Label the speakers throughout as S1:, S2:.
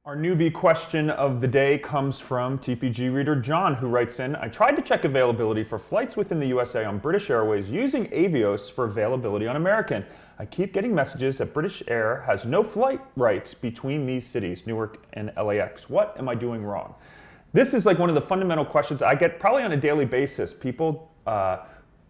S1: Our newbie question of the day comes from TPG reader John, who writes in, I tried to check availability for flights within the USA on British Airways using Avios for availability on American. I keep getting messages that British Air has no flight rights between these cities, Newark and LAX. What am I doing wrong? This is like one of the fundamental questions I get probably on a daily basis. People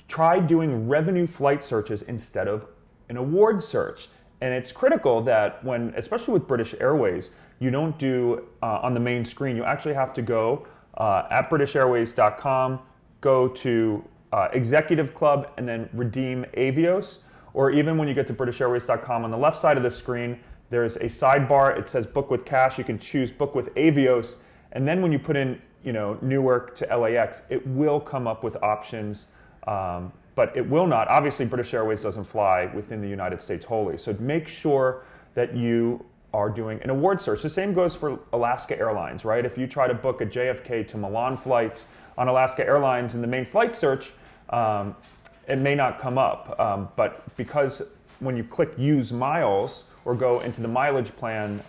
S1: try doing revenue flight searches instead of an award search. And it's critical that when, especially with British Airways, you don't do on the main screen. You actually have to go at britishairways.com, go to Executive Club, and then redeem Avios. Or even when you get to britishairways.com, on the left side of the screen, there's a sidebar. It says book with cash. You can choose book with Avios. And then when you put in, Newark to LAX, it will come up with options. But it will not. Obviously, British Airways doesn't fly within the United States wholly. So make sure that you are doing an award search. The same goes for Alaska Airlines, right? If you try to book a JFK to Milan flight on Alaska Airlines in the main flight search, it may not come up. But because when you click use miles or go into the mileage plan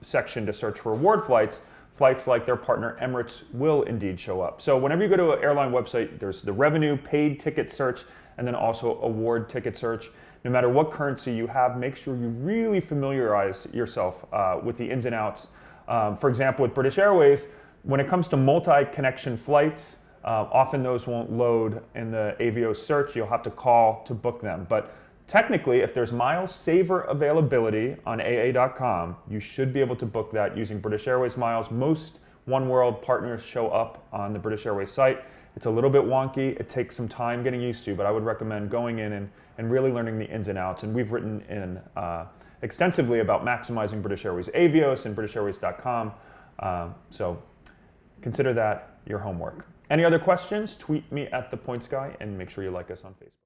S1: section to search for award flights, flights like their partner Emirates will indeed show up. So whenever you go to an airline website, there's the revenue paid ticket search and then also award ticket search. No matter what currency you have, make sure you really familiarize yourself with the ins and outs. For example, with British Airways, when it comes to multi-connection flights, often those won't load in the Avios search. You'll have to call to book them. But technically, if there's miles saver availability on AA.com, you should be able to book that using British Airways miles. Most oneworld partners show up on the British Airways site. It's a little bit wonky. It takes some time getting used to, but I would recommend going in and really learning the ins and outs. And we've written in extensively about maximizing British Airways Avios and britishairways.com. So consider that your homework. Any other questions? Tweet me at The Points Guy and make sure you like us on Facebook.